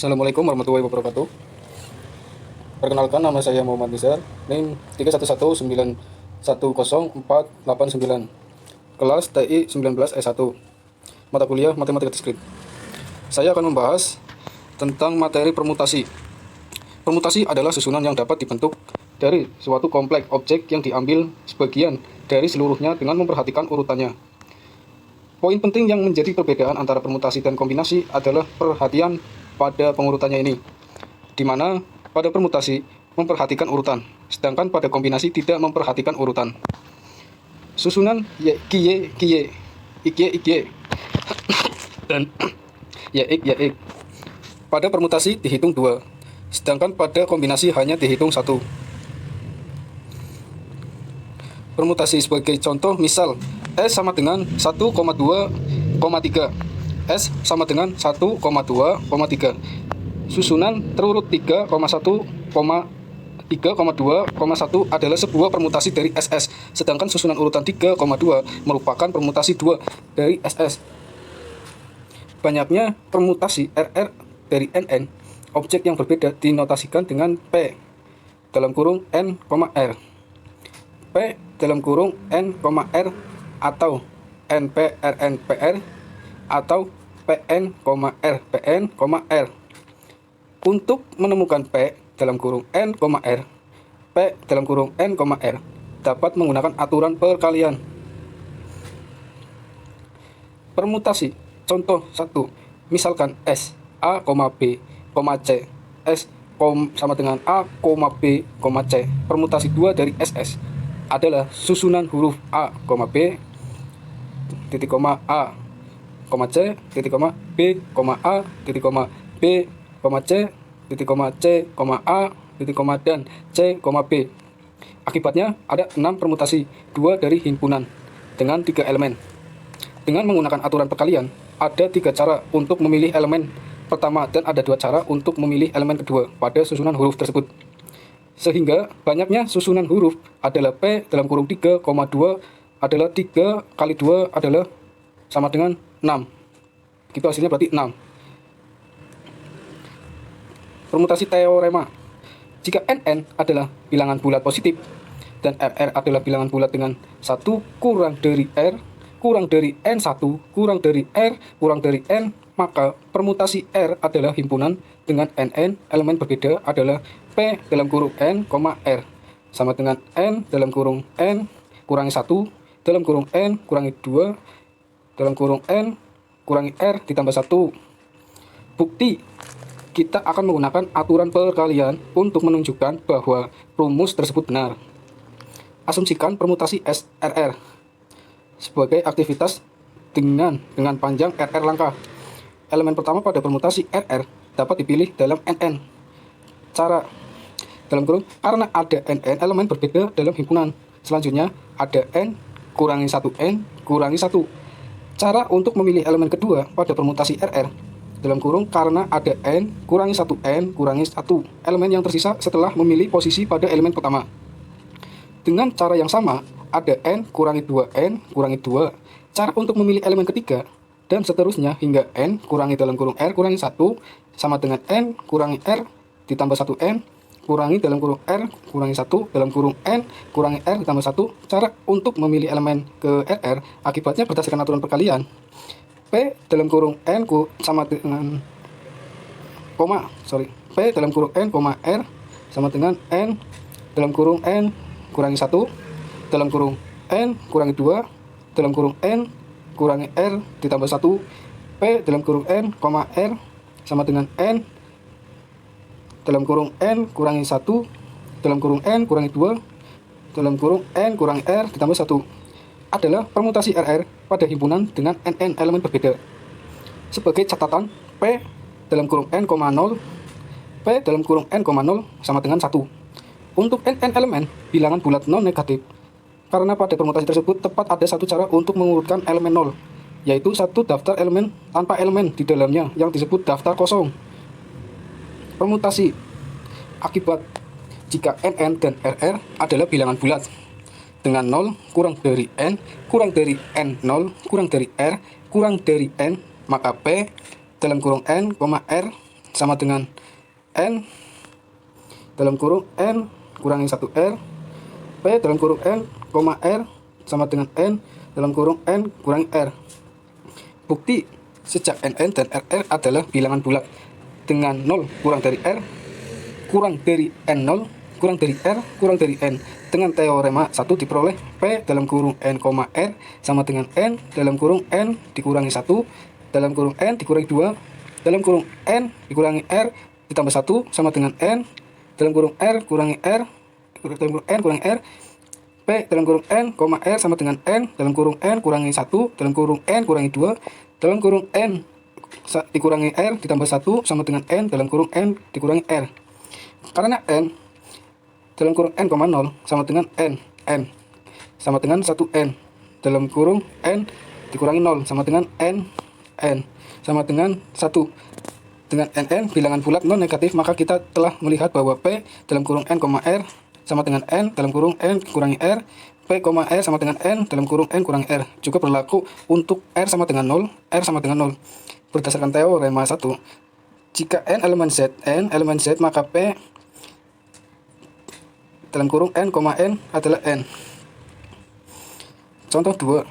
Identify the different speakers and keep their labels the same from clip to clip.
Speaker 1: Assalamualaikum warahmatullahi wabarakatuh. Perkenalkan, nama saya Muhammad Nizar, NIM 311910489, kelas TI 19 S1, mata kuliah Matematika Diskrit. Saya akan membahas tentang materi permutasi. Permutasi adalah susunan yang dapat dibentuk dari suatu kompleks objek yang diambil sebagian dari seluruhnya dengan memperhatikan urutannya. Poin penting yang menjadi perbedaan antara permutasi dan kombinasi adalah perhatian pada pengurutannya ini, di mana pada permutasi memperhatikan urutan, sedangkan pada kombinasi tidak memperhatikan urutan. Susunan YQY, IQ, dan YX. Pada permutasi dihitung 2, sedangkan pada kombinasi hanya dihitung 1. Permutasi sebagai contoh, misal S sama dengan 1,2,3, S sama dengan 1,2,3. Susunan terurut 3,1 adalah sebuah permutasi dari SS, sedangkan susunan urutan 3,2 merupakan permutasi 2 dari SS. Banyaknya permutasi RR dari NN, objek yang berbeda dinotasikan dengan P dalam kurung N, R, P dalam kurung N, R, atau NPRNPR, atau PN, R. Untuk menemukan P dalam kurung N, R, P dalam kurung N, R dapat menggunakan aturan perkalian. Permutasi contoh 1, misalkan S A, B, C, S sama dengan A, B, C. Permutasi 2 dari SS adalah susunan huruf A, B, titik koma A, C, titik koma B, A, titik koma B, C, titik koma C, A, titik koma dan C, B. Akibatnya ada 6 permutasi, 2 dari himpunan dengan 3 elemen. Dengan menggunakan aturan perkalian, ada 3 cara untuk memilih elemen pertama dan ada 2 cara untuk memilih elemen kedua pada susunan huruf tersebut. Sehingga banyaknya susunan huruf adalah P dalam kurung 3,2 adalah 3 kali 2 adalah sama dengan 6. Itu hasilnya berarti 6. Permutasi teorema. Jika NN adalah bilangan bulat positif dan RR adalah bilangan bulat dengan 1 kurang dari R kurang dari N1 kurang dari R kurang dari N, maka permutasi R adalah himpunan dengan NN elemen berbeda adalah P dalam kurung N, R sama dengan N dalam kurung N kurangi 1 dalam kurung N kurangi 2 dalam kurung N kurangi R ditambah 1. Bukti, kita akan menggunakan aturan perkalian untuk menunjukkan bahwa rumus tersebut benar. Asumsikan permutasi SRR sebagai aktivitas dengan panjang RR langkah. Elemen pertama pada permutasi RR dapat dipilih dalam NN. Cara dalam kurung, karena ada NN elemen berbeda dalam himpunan. Selanjutnya ada N kurangi 1N kurangi 1. Cara untuk memilih elemen kedua pada permutasi RR dalam kurung, karena ada N kurangi 1N kurangi 1 elemen yang tersisa setelah memilih posisi pada elemen pertama. Dengan cara yang sama, ada N kurangi 2N kurangi 2. Cara untuk memilih elemen ketiga dan seterusnya hingga N kurangi dalam kurung R kurangi 1 sama dengan N kurangi R ditambah 1N kurangi dalam kurung R kurangi 1 dalam kurung N kurangi R ditambah 1. Cara untuk memilih elemen ke RR akibatnya berdasarkan aturan perkalian. P dalam kurung N sama dengan P dalam kurung N, R sama dengan N dalam kurung N kurangi 1 dalam kurung N kurangi 2 dalam kurung N kurangi R ditambah 1. P dalam kurung N, R sama dengan N dalam kurung N kurangi 1 dalam kurung N kurangi 2 dalam kurung N kurangi R ditambah 1 adalah permutasi RR pada himpunan dengan NN elemen berbeda. Sebagai catatan, P dalam kurung N, 0 P dalam kurung N, 0 sama dengan 1. Untuk NN elemen bilangan bulat non negatif, karena pada permutasi tersebut tepat ada satu cara untuk mengurutkan elemen 0, yaitu satu daftar elemen tanpa elemen di dalamnya yang disebut daftar kosong. Permutasi akibat jika NN dan RR adalah bilangan bulat dengan 0 kurang dari N kurang dari N0 kurang dari R kurang dari N, maka P dalam kurung N, R sama dengan N dalam kurung N kurangi 1R, P dalam kurung N, R sama dengan N dalam kurung N kurangi R. Bukti sejak NN dan RR adalah bilangan bulat dengan 0 kurang dari R, kurang dari N0, kurang dari R, kurang dari N. Dengan teorema 1 diperoleh P dalam kurung N, R sama dengan N dalam kurung N dikurangi 1 dalam kurung N dikurangi 2 dalam kurung N dikurangi R ditambah 1 sama dengan N dalam kurung R kurangi R dalam kurung N kurangi R. P dalam kurung N, R sama dengan N dalam kurung N kurangi 1 dalam kurung N kurangi 2 dalam kurung N dikurangi R ditambah 1 sama dengan N dalam kurung N dikurangi R. Karena N dalam kurung N, 0 sama dengan N sama dengan 1N dalam kurung N dikurangi 0 sama dengan N sama dengan 1. Dengan NN bilangan bulat non negatif, maka kita telah melihat bahwa P dalam kurung N, R sama dengan N dalam kurung N kurangi R, P, R sama dengan N dalam kurung N kurangi R. Juga berlaku untuk R sama dengan 0, R sama dengan 0. Berdasarkan teorema 1, jika N elemen Z maka P dalam kurung N, N adalah N. Contoh 2,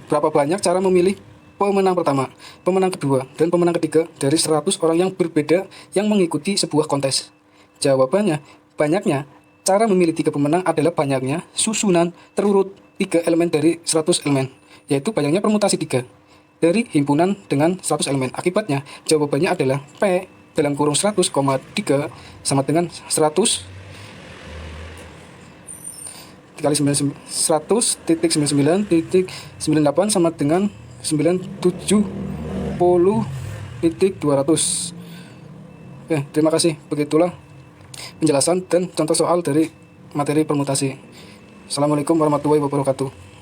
Speaker 1: berapa banyak cara memilih pemenang pertama, pemenang kedua, dan pemenang ketiga dari 100 orang yang berbeda yang mengikuti sebuah kontes? Jawabannya, banyaknya cara memilih 3 pemenang adalah banyaknya susunan terurut 3 elemen dari 100 elemen, yaitu banyaknya permutasi 3 dari himpunan dengan 100 elemen. Akibatnya, jawabannya adalah P dalam kurung 100,3 sama dengan 100 dikali 100.99.98 sama dengan 970.200. Oke, terima kasih. Begitulah penjelasan dan contoh soal dari materi permutasi. Assalamualaikum warahmatullahi wabarakatuh.